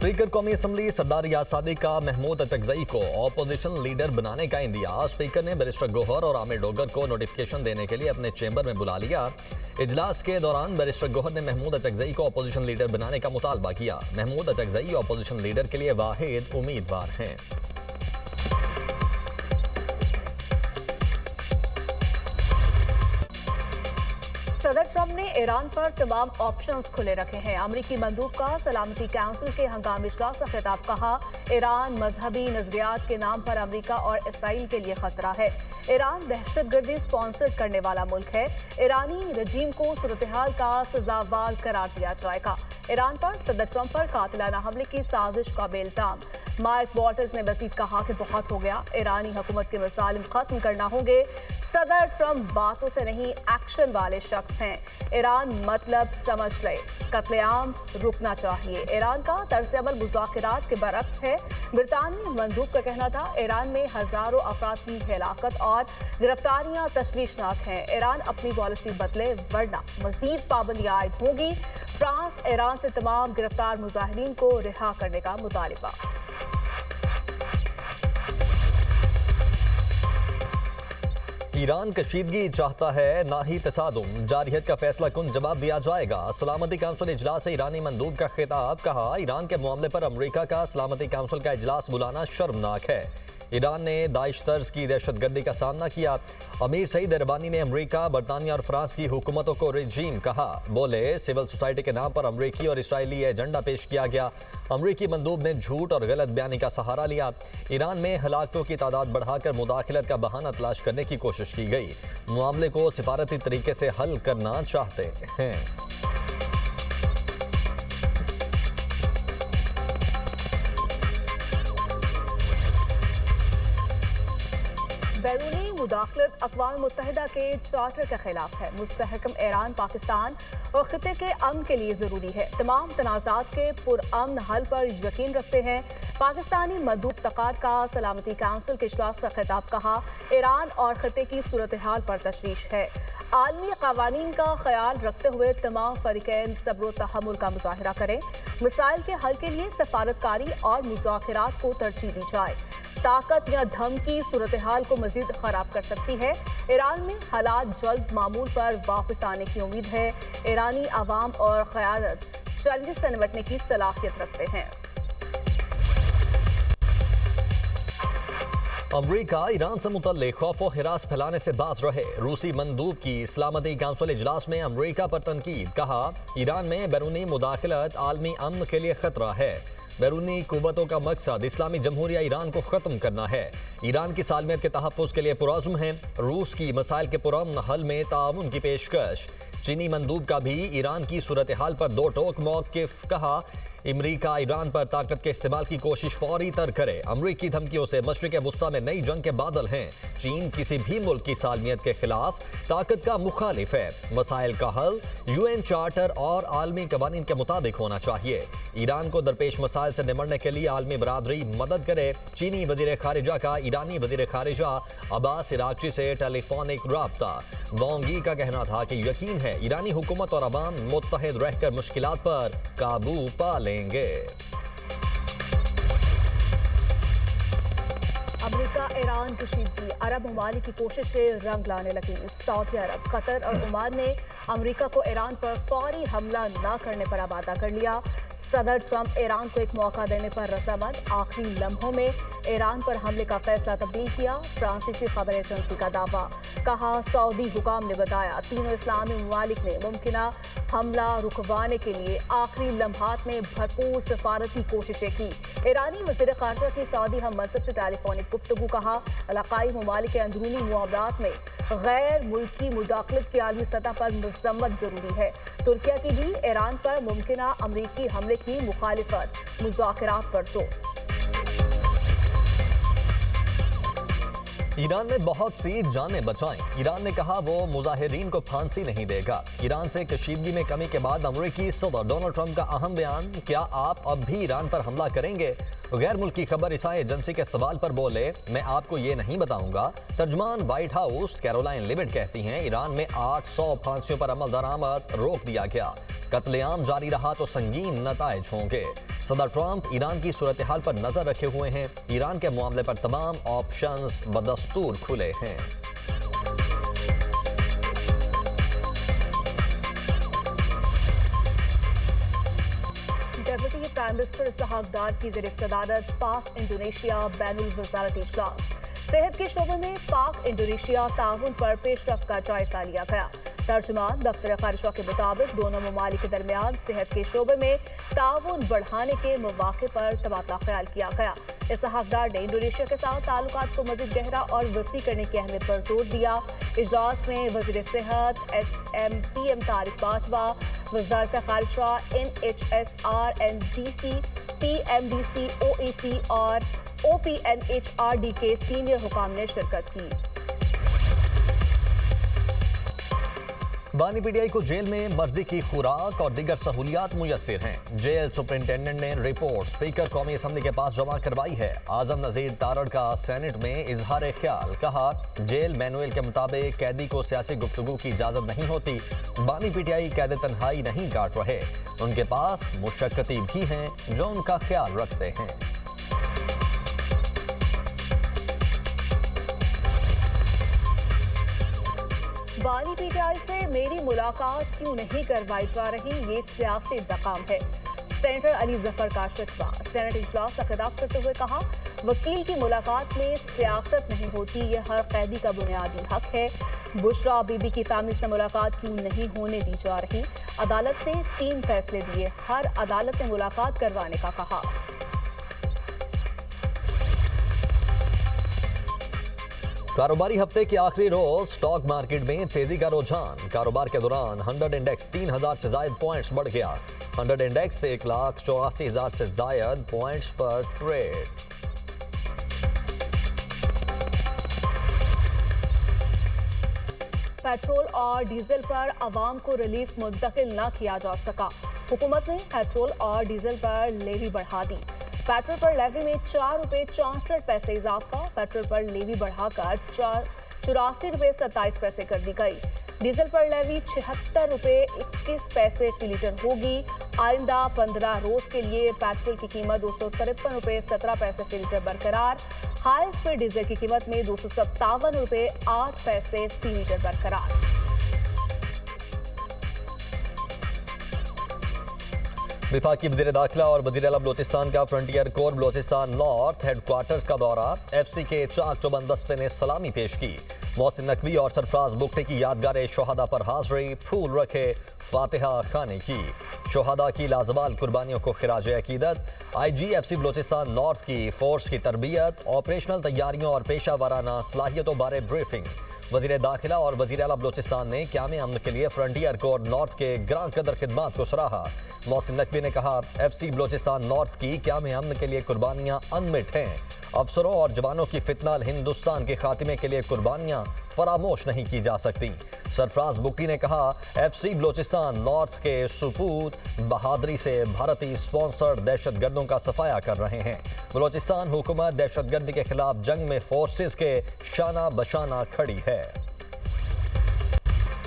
Speaker कौमी assembly सरदार रियाज सादिक का महमूद अचकजई को ऑपोजिशन लीडर बनाने का इंदिया। स्पीकर ने बैरिस्टर गोहर और आमिर डोगर को नोटिफिकेशन देने के लिए अपने चैम्बर में बुला लिया। इजलास के दौरान बैरिस्टर गोहर ने महमूद अचकजई को ऑपोजिशन लीडर बनाने का मुतालबा किया। महमूद अचकजई ऑपोजिशन लीडर के लिए वाहिद उम्मीदवार हैं। सदर ट्रंप ने ईरान पर तमाम ऑप्शंस खुले रखे हैं। अमरीकी मंदूब का सलामती काउंसिल के हंगामी इजलास से खिताब कहा, ईरान मजहबी नजरियात के नाम पर अमरीका और इसराइल के लिए खतरा है। ईरान दहशतगर्दी स्पॉन्सर करने वाला मुल्क है। ईरानी रजीम को सूरत-ए-हाल का सजावार करार दिया जाएगा। ईरान पर सदर ट्रंप पर कातिलाना हमले की साजिश का बेइल्जाम। मार्क वॉटर्स ने मजीद कहा कि बहुत हो गया, ईरानी हुकूमत के मसाइल खत्म करना होंगे। सदर ट्रंप बातों से नहीं एक्शन वाले शख्स हैं। ईरान मतलब समझ ले, कत्लेआम रुकना चाहिए। ईरान का तर्ज अमल मुज़ाकरात के बरक्स है। ब्रितानी मंदूब का कहना था, ईरान में हजारों अफराद की हिलाकत और गिरफ्तारियां तशवीशनाक हैं। ईरान अपनी पॉलिसी बदले वरना मजीद पाबंदियां आयद होंगी। फ्रांस ईरान से तमाम गिरफ्तार मुजाहिरीन को रिहा करने का मुतालिबा। ईरान कशीदगी चाहता है, ना ही तसादुम। जारियत का फैसला कुन जवाब दिया जाएगा। सलामती काउंसिल इजलास से ईरानी मंदूब का खिताब। कहा, ईरान के मामले पर अमरीका का सलामती काउंसिल का इजलास बुलाना शर्मनाक है। ईरान ने दाइश तर्ज की दहशतगर्दी का सामना किया। अमीर सईद इरबानी ने अमरीका, बरतानिया और फ्रांस की हुकूमतों को रजीम कहा। बोले, सिविल सोसाइटी के नाम पर अमरीकी और इसराइली एजेंडा पेश किया गया। अमरीकी मंदूब ने झूठ और गलत बयानी का सहारा लिया। ईरान में हलाकतों की तादाद बढ़ाकर मुदाखलत का बहाना तलाश करने की कोशिश की गई। मामले को सिफारती तरीके से हल करना चाहते हैं। बैरूनी मुदाखलत अक़वाम मुत्तहिदा के चार्टर के खिलाफ है। मुस्तहकम ईरान पाकिस्तान और खिते के अमन के लिए ज़रूरी है। तमाम तनाज़ात के पुरअमन हल पर यकीन रखते हैं। पाकिस्तानी मंदूब तकार का सलामती काउंसिल के इजलास का खिताब। कहा, ईरान और खिते की सूरत हाल पर तशवीश है। आलमी कवानीन का ख्याल रखते हुए तमाम फरीकैन सब्र तहम्मुल का मुजाहरा करें। मसाइल के हल के लिए सफारतकारी और मुज़ाकरात को तरजीह दी जाए। ताकत या धमकी सूरत हाल को मजीद खराब कर सकती है। ईरान में हालात जल्द मामूल पर वापस आने की उम्मीद है। ईरानी आवाम और क़यादत चैलेंजेस से निपटने की सलाहियत रखते हैं। अमरीका ईरान से मुतल्लिक़ खौफ व हिरास फैलाने से बाज रहे। रूसी मंदूब की सलामती काउंसिल इजलास में अमरीका पर तनकीद। कहा, ईरान में बैरूनी मुदाखलत आलमी अमन के लिए खतरा है। बैरूनी कुव्वतों का मकसद इस्लामी जमहूरिया ईरान को ख़त्म करना है। ईरान की सालमियत के तहफ़्फ़ुज़ के लिए पुरअज़्म है। रूस की मसाइल के पुरअमन हल में ताउन की पेशकश। चीनी मंदूब का भी ईरान की सूरत हाल पर दो टोक मौक़िफ़। कहा, अमरीका ईरान पर ताकत के इस्तेमाल की कोशिश फौरी तर करे। अमरीकी धमकियों से मशरिक़ वुस्ता में नई जंग के बादल हैं। चीन किसी भी मुल्क की सालमियत के खिलाफ ताकत का मुखालिफ है। मसाइल का हल UN चार्टर और आलमी कवानीन के मुताबिक होना चाहिए। ईरान को दरपेश मसाइल से निमटने के लिए आलमी बरादरी मदद करे। चीनी वज़ीर खारिजा का ईरानी वज़ीर खारिजा अब्बास इराक़ची से टेलीफोनिक राब्ता। वांग यी का कहना था कि यकीन है ईरानी हुकूमत और अवाम मुत्तहिद रहकर मुश्किलात पर काबू पा लेंगे। अमरीका ईरान कशीदगी, अरब ममालिक की कोशिशें रंग लाने लगी। सऊदी अरब, कतर और ओमान ने अमरीका को ईरान पर फौरी हमला न करने पर आमादा कर लिया। सदर ट्रंप ईरान को एक मौका देने पर रजामंद। आखिरी लम्हों में ईरान पर हमले का फैसला तब्दील किया। फ्रांसीसी खबर एजेंसी का दावा। कहा, सऊदी हुकाम ने बताया, तीनों इस्लामी ममालिक ने मुमकिना हमला रुकवाने के लिए आखिरी लम्हात में भरपूर सफारती कोशिशें की। ईरानी वज़ीर ख़ारिजा की सऊदी हम मनसब से टेलीफोनिक गुफ्तगू। कहा, इलाक़ाई ममालिक के अंदरूनी मामलात में गैर मुल्की मुदाखलत की आलमी सतह पर मज़म्मत ज़रूरी है। तुर्किया की भी ईरान पर मुमकिना अमरीकी हमले की मुखालिफत। मुज़ाकरात पर जोर। ईरान ने बहुत सी जानें बचाईं। ईरान ने कहा, वो मुजाहिरीन को फांसी नहीं देगा। ईरान से कशीदगी में कमी के बाद अमरीकी सदर डोनाल्ड ट्रंप का अहम बयान। क्या आप अब भी ईरान पर हमला करेंगे? गैर मुल्की खबर ईसाई एजेंसी के सवाल पर बोले, मैं आपको ये नहीं बताऊंगा। तर्जुमान व्हाइट हाउस कैरोलाइन लिविट कहती हैं, ईरान में 800 फांसियों पर अमल दरामद रोक दिया गया। कत्लेआम जारी रहा तो संगीन नताइज होंगे। सदर ट्रंप ईरान की सूरत हाल पर नजर रखे हुए हैं। ईरान के मामले पर तमाम ऑप्शंस बदस्तूर खुले हैं। डेप्यूटी प्राइम मिनिस्टर इसहाक डार की ज़ेर सदारत पाक इंडोनेशिया बैनुल वज़ारती इजलास। सेहत के शोबे में पाक इंडोनेशिया ताउन पर पेशरफ्त का जायजा लिया गया। तर्जुमान दफ्तर खारिजा के मुताबिक दोनों ममालिक के दरमियान सेहत के शोबे में ताउन बढ़ाने के मौके पर तबादला ख्याल किया गया। इसहाक डार ने इंडोनेशिया के साथ ताल्लुकात को मज़ीद गहरा और वसी करने की अहमियत पर जोर दिया। इजलास में वज़ीर सेहत SMPM तारिक बाजवा, वज़ारत खारिजा NHSR NDC PMDC OEC और OPNHRD के सीनियर हुकाम ने शिरकत की। बानी पीटीआई को जेल में मर्जी की खुराक और दीगर सहूलियात मुयस्सर हैं। जेल सुपरिंटेंडेंट ने रिपोर्ट स्पीकर कौमी असम्बली के पास जमा करवाई है। आजम नजीर तारड़ का सेनेट में इजहार ख्याल, कहा जेल मैनुअल के मुताबिक कैदी को सियासी गुफ्तगू की इजाजत नहीं होती। बानी पीटीआई कैद तन्हाई नहीं काट रहे, उनके पास मुशक्कती भी हैं जो उनका ख्याल रखते हैं। बानी पीटीआई से मेरी मुलाकात क्यों नहीं करवाई जा रही, ये सियासी इंतकाम है। सेनेटर अली जफर का शिकवा। सेनेट इजलास का खिताब करते हुए कहा, वकील की मुलाकात में सियासत नहीं होती, ये हर कैदी का बुनियादी हक है। बुशरा बीबी की फैमिली से मुलाकात क्यों नहीं होने दी जा रही। अदालत ने 3 फैसले दिए, हर अदालत ने मुलाकात करवाने का कहा। कारोबारी हफ्ते के आखिरी रोज स्टॉक मार्केट में तेजी का रुझान। कारोबार के दौरान 100 इंडेक्स 3000 से ज्यादा पॉइंट्स बढ़ गया। 100 इंडेक्स 1,84,000 से ज्यादा पॉइंट्स पर ट्रेड। पेट्रोल और डीजल पर आवाम को रिलीफ मुंतकिल न किया जा सका। हुकूमत ने पेट्रोल और डीजल पर लेवी बढ़ा दी। पेट्रोल पर लेवी में ₹4.64 इजाफा। पेट्रोल पर लेवी बढ़ाकर ₹84.27 कर दी गई। डीजल पर लेवी ₹76.21 फी लीटर होगी। आइंदा 15 रोज के लिए पेट्रोल की कीमत ₹253.17 फी लीटर बरकरार। हाई स्पीड डीजल की कीमत में ₹257.08 फी लीटर बरकरार। विफाकी वज़ीर दाखिला और वज़ीर आला बलोचिस्तान का frontier core Balochistan north headquarters का दौरा। FC के चाक चौबंद दस्ते ने सलामी पेश की। मोहसिन नकवी और सरफराज बुगटी की यादगार शोहदा पर हाजिरी, फूल रखे, फातिहा खाने की। शोहदा की लाजवाल कुर्बानियों को खिराज अकीदत। IGFC बलोचिस्तान नॉर्थ की फोर्स की तरबियत, ऑपरेशनल तैयारियों और पेशा वाराना सलाहियतों बारे ब्रीफिंग। वज़ीर दाखिला और वज़ीर आला बलोचिस्तान ने क़याम अमन के लिए फ्रंटियर कोर नॉर्थ के ग्रां कदर खिदमात को सराहा। मोहसिन नकवी ने कहा, FC बलोचिस्तान नॉर्थ की क़याम अमन के लिए कुर्बानियाँ अनमिट हैं। अफसरों और जवानों की फितनाल हिंदुस्तान के खात्मे के लिए कुर्बानियाँ फरामोश नहीं की जा सकती। सरफराज बुगटी ने कहा, FC बलोचिस्तान नॉर्थ के सुपूत बहादुरी से भारतीय स्पॉन्सर्ड दहशतगर्दों का सफाया कर रहे हैं। बलोचिस्तान हुकूमत दहशतगर्दी के खिलाफ जंग में फोर्सेस के शाना बशाना खड़ी है।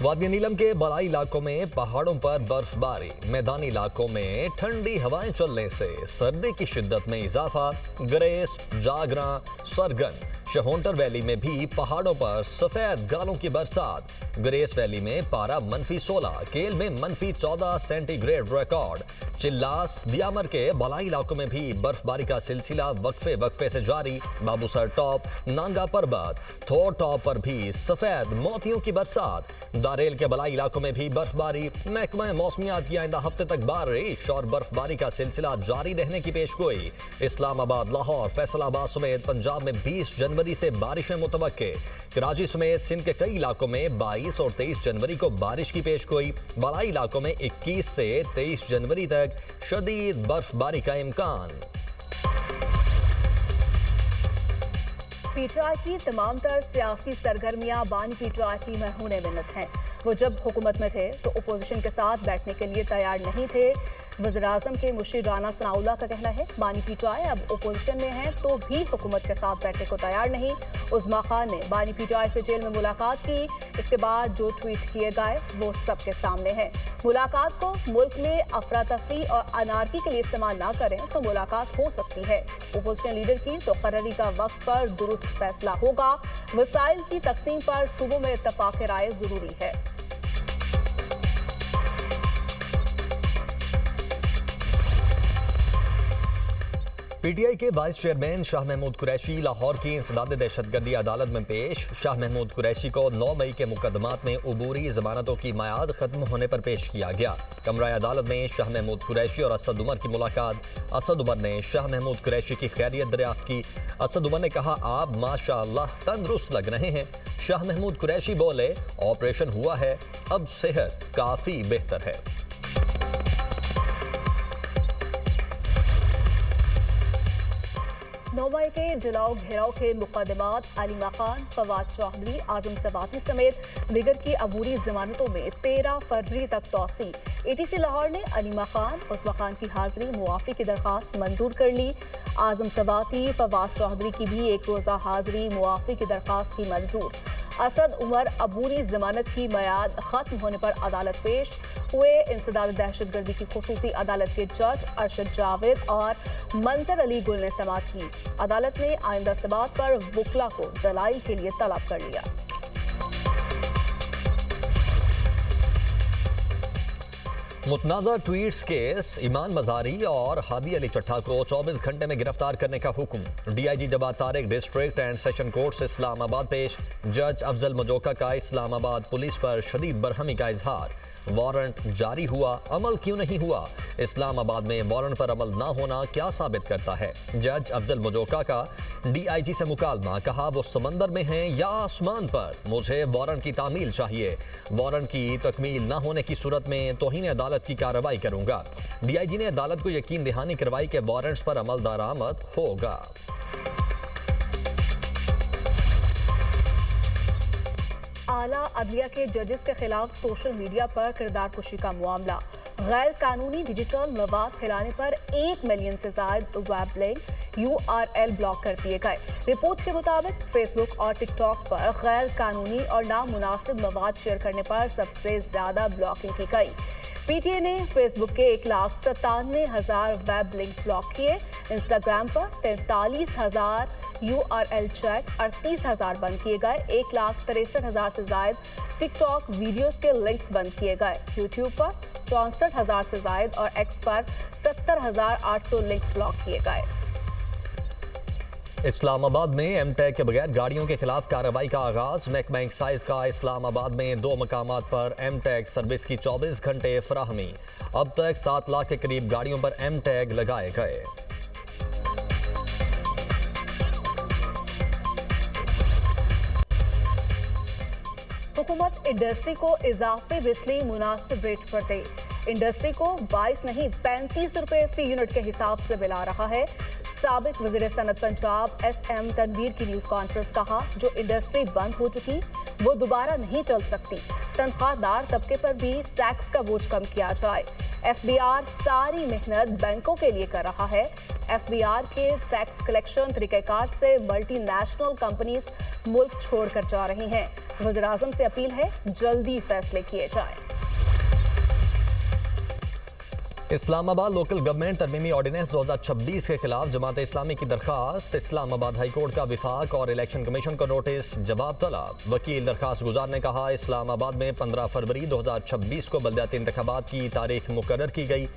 वादी नीलम के बलाई इलाकों में पहाड़ों पर बर्फबारी, मैदानी इलाकों में ठंडी हवाएं चलने से सर्दी की शिद्दत में इजाफा। ग्रेस, जागरा, सरगन, शहोंटर वैली में भी पहाड़ों पर सफेद गालों की बरसात। ग्रेस वैली में पारा -16, केल में -14 सेंटीग्रेड रिकॉर्ड। चिल्लास, दियामर के बलाई इलाकों में भी बर्फबारी का सिलसिला वक्फे से जारी। बाबूसर टॉप, नांगा पर्वत, थोर टॉप पर भी सफेद मोतियों की बरसात। दारेल के बलाई इलाकों में भी बर्फबारी। महकमा मौसमियात की आइंदा हफ्ते तक बारिश और बर्फबारी का सिलसिला जारी रहने की पेशगोई। इस्लामाबाद, लाहौर, फैसलाबाद समेत पंजाब में 20 जनवरी से बारिशें मुतवक्के। कराची समेत सिंध के कई इलाकों में 22 और 23 जनवरी को बारिश की पेशगोई। बलाई इलाकों में 21 से 23 जनवरी तक शदीद बर्फबारी का इम्कान। पीटीआई की तमाम तर सियासी सरगर्मियां बानी पीटीआई की मरहून मिन्नत हैं। वो जब हुकूमत में थे तो अपोजिशन के साथ बैठने के लिए तैयार नहीं थे। वज़ीर-ए-आज़म के मुर्शिद राना सनाउल्लाह का कहना है बानी पीटीआई अब ओपोजिशन में है तो भी हुकूमत के साथ बैठने को तैयार नहीं। उज़मा खान ने बानी पीटीआई से जेल में मुलाकात की। इसके बाद जो ट्वीट किए गए वो सबके सामने है। मुलाकात को मुल्क में अफरा तफरी और अनारकी के लिए इस्तेमाल ना करें तो मुलाकात हो सकती है। ओपोजिशन लीडर की तो क़र्री का वक्त पर दुरुस्त फैसला होगा। वसाइल की तकसीम पर सूबों में इत्तफाक राय जरूरी है। पीटीआई के वाइस चेयरमैन शाह महमूद कुरैशी लाहौर की इंसदाद दहशतगर्दी अदालत में पेश। शाह महमूद कुरैशी को 9 मई के मुकदमात में उबूरी जमानतों की मियाद खत्म होने पर पेश किया गया। कमरा अदालत में शाह महमूद कुरैशी और असद उमर की मुलाकात। असद उमर ने शाह महमूद कुरैशी की खैरियत दरियाफ्त की। असद उमर ने कहा, आप माशाअल्लाह तंदुरुस्त लग रहे हैं। शाह महमूद कुरैशी बोले, ऑपरेशन हुआ है, अब सेहत काफी बेहतर है। नौमाई के जलाओ घेराव के मुकदमात अलीमा खान, फवाद चौधरी, आजम सवाती समेत दिगर की अबूरी जमानतों में 13 फरवरी तक तौसी। एटीसी लाहौर ने अलीमा खान, उस्मा खान की हाजिरी मुआफी की दरखास्त मंजूर कर ली। आजम सवाती, फवाद चौधरी की भी एक रोज़ा हाजिरी मुआफी की दरखास्त की मंजूर। असद उमर अबूरी जमानत की मियाद खत्म होने पर अदालत पेश हुए। इंसदाद दहशतगर्दी की खुसूसी अदालत के जज अरशद जावेद और मंजर अली गुल ने समाअत की। अदालत ने आइंदा समाअत पर वकला को दलाइल के लिए तलब कर लिया। मुतनाज़ा ट्वीट्स केस ईमान मज़ारी और हादी अली चट्ठा को 24 घंटे में गिरफ्तार करने का हुक्म। DIG Jawad Tariq district and session court से इस्लामाबाद पेश। जज अफजल मजोका का इस्लामाबाद पुलिस पर शदीद बरहमी का इजहार। वारंट जारी हुआ, अमल क्यों नहीं हुआ? इस्लामाबाद में वारंट पर अमल ना होना क्या साबित करता है? जज अफजल मजोका का डीआईजी से मुकालमा, कहा वो समंदर में हैं या आसमान पर, मुझे वारंट की तामील चाहिए। वारंट की तकमील ना होने की सूरत में तौहीन अदालत की कार्रवाई करूंगा। डीआईजी ने अदालत को यकीन दहानी करवाई कि वारंट्स पर अमल दरामद होगा। आला अदलिया के जजेस के खिलाफ सोशल मीडिया पर किरदार कुशी का मामला। गैर कानूनी डिजिटल मवाद फैलाने पर 1 मिलियन से ज्यादा वेब लिंक URL ब्लॉक कर दिए गए। रिपोर्ट के मुताबिक फेसबुक और टिकटॉक पर गैर कानूनी और नामुनासिब मवाद शेयर करने पर सबसे ज्यादा ब्लॉकिंग की गई। पीटीए ने फेसबुक के 1,97,000 वेब लिंक ब्लॉक किए। इंस्टाग्राम पर 43,000 URL चेक, 38,000 बंद किए गए। 1,63,000 से ज्यादा टिकटॉक वीडियोस के लिंक्स बंद किए गए। यूट्यूब पर 64,000 से ज्यादा और एक्स पर 70,800 लिंक्स ब्लॉक किए गए। इस्लामाबाद में एमटेक के बगैर गाड़ियों के खिलाफ कार्रवाई का आगाज। महकमा एक्साइज का इस्लामाबाद में 2 मकामात पर एमटेक सर्विस की 24 घंटे फराहमी। अब तक 7 लाख के करीब गाड़ियों पर एमटेग लगाए गए। हुकूमत इंडस्ट्री को इजाफी बिजली मुनासिब रेट पर दे। इंडस्ट्री को 22 नहीं 35 रुपए फी यूनिट के हिसाब से मिला रहा है। साबिक वज़ीर सनत पंजाब SM तनवीर की न्यूज़ कॉन्फ्रेंस, कहा जो इंडस्ट्री बंद हो चुकी वो दोबारा नहीं चल सकती। तनख्वाहदार तबके पर भी टैक्स का बोझ कम किया जाए। FBR सारी मेहनत बैंकों के लिए कर रहा है। FBR के टैक्स कलेक्शन तरीक़ेकार से मल्टीनेशनल कंपनीज मुल्क छोड़कर जा रही हैं। वज़ीर-ए-आज़म से अपील है जल्दी फैसले किए जाए। इस्लामाबाद लोकल गवर्नमेंट तरमीमी ऑर्डिनेंस 2026 के खिलाफ जमात इस्लामी की दरखास्त। इस्लामाबाद हाई कोर्ट का विफाक और इलेक्शन कमीशन को नोटिस, जवाब तलब। वकील दरखास्त गुजार ने कहा, इस्लामाबाद में 15 फरवरी 2026 को बल्दियाती इंतखाबात की तारीख मुकर्रर की गई।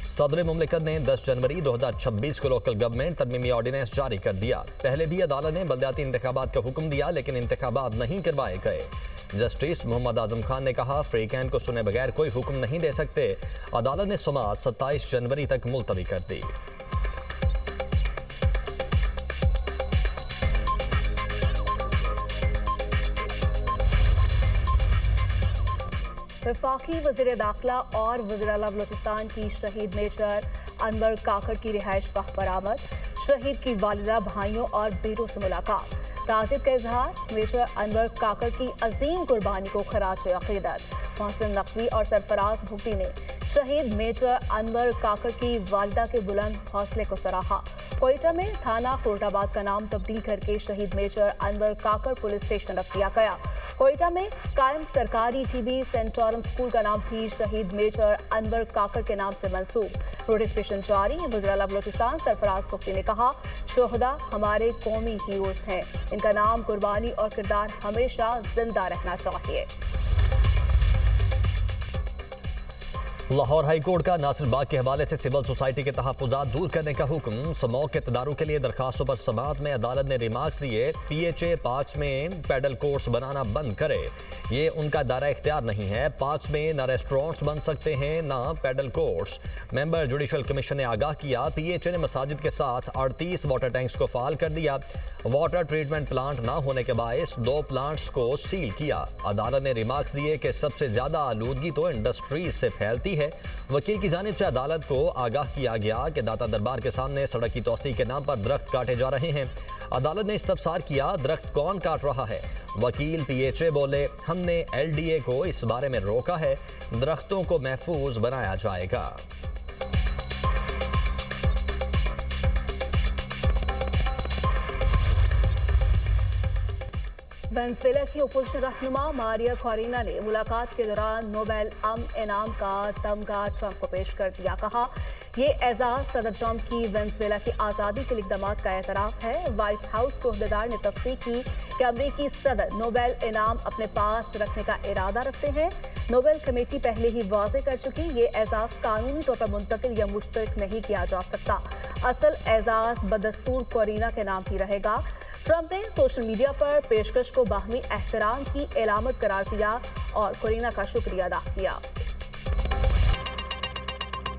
सदर मुमलिकत ने 10 जनवरी 2026 को लोकल गवर्नमेंट तरमीमी ऑर्डिनेंस जारी कर दिया। पहले भी अदालत ने बल्दियाती इंतखाबात का हुक्म दिया, लेकिन इंतखाबात नहीं करवाए गए। जस्टिस मोहम्मद आजम खान ने कहा, फ्री कैन को सुने बगैर कोई हुक्म नहीं दे सकते। अदालत ने समाअत 27 जनवरी तक मुलतवी कर दी। वफाकी वज़ीर दाखिला और वज़ीर आला बलूचिस्तान की शहीद मेजर अनवर काकड़ की रिहाइश गाह बरामद। शहीद की वालिदा, भाइयों और बेटों से मुलाकात। ताज़ियत का इजहार। मेजर अनवर काकड़ की अजीम कुर्बानी को खराज अक़ीदत। मोहसिन नकवी और सरफराज भुट्टी ने शहीद मेजर अनवर काकर की वालिदा के बुलंद हौसले को सराहा। कोयटा में थाना खुर्दाबाद का नाम तब्दील करके शहीद मेजर अनवर काकर पुलिस स्टेशन रख दिया गया। कोयटा में कायम सरकारी टीबी सेंटोरम स्कूल का नाम भी शहीद मेजर अनवर काकर के नाम से मंसूब। नोटिफिकेशन जारी। वज़ीर-ए-आला बलूचिस्तान सरफराज कुफ्ती ने कहा, शोहदा हमारे कौमी हीरोज हैं, इनका नाम, कुर्बानी और किरदार हमेशा जिंदा रहना चाहिए। लाहौर हाई कोर्ट का नासिर बाग के हवाले से सिविल सोसाइटी के तहफ़्फ़ुज़ात दूर करने का हुक्म। समौक के तदारुक के लिए दरखास्तों पर समाअत में अदालत ने रिमार्क्स दिए। PHA पार्क्स में पैडल कोर्स बनाना बंद करे, ये उनका दायरा इख्तियार नहीं है। पार्क्स में न रेस्टोरेंट्स बन सकते हैं न पैडल कोर्स। मेंबर जुडिशल कमीशन ने आगाह किया, PHA ने मसाजिद के साथ 38 वाटर टैंक्स को फाल कर दिया। वाटर ट्रीटमेंट प्लांट ना होने के बायस 2 प्लांट्स को सील किया। अदालत ने रिमार्क्स दिए कि सबसे ज्यादा आलूदगी तो इंडस्ट्रीज से फैलती है। वकील की जानिब से अदालत को आगाह किया गया कि दाता दरबार के सामने सड़क की तोसी के नाम पर दरख्त काटे जा रहे हैं। अदालत ने इस्तफसार किया, दरख्त कौन काट रहा है? वकील PHA बोले, हमने LDA को इस बारे में रोका है, दरख्तों को महफूज बनाया जाएगा। वेनेजुएला की अपोजिशन रहनुमा मारिया कोरिना ने मुलाकात के दौरान नोबेल इनाम का तमगा ट्रंप को पेश कर दिया। कहा, ये एजाज सदर ट्रंप की वेनेजुएला की आज़ादी के इक़दाम का एतराफ़ है। व्हाइट हाउस के अहदेदार ने तस्दीक की कि अमरीकी सदर नोबेल इनाम अपने पास रखने का इरादा रखते हैं। नोबेल कमेटी पहले ही वाज़े कर चुकी, ये एजाज कानूनी तौर पर मुंतकिल या मुश्तरक नहीं किया जा सकता। असल एजाज बदस्तूर कोरिना के नाम ही रहेगा। ट्रंप ने सोशल मीडिया पर पेशकश को बाहमी एहतराम की एलामत करार दिया और कोरिना का शुक्रिया अदा किया।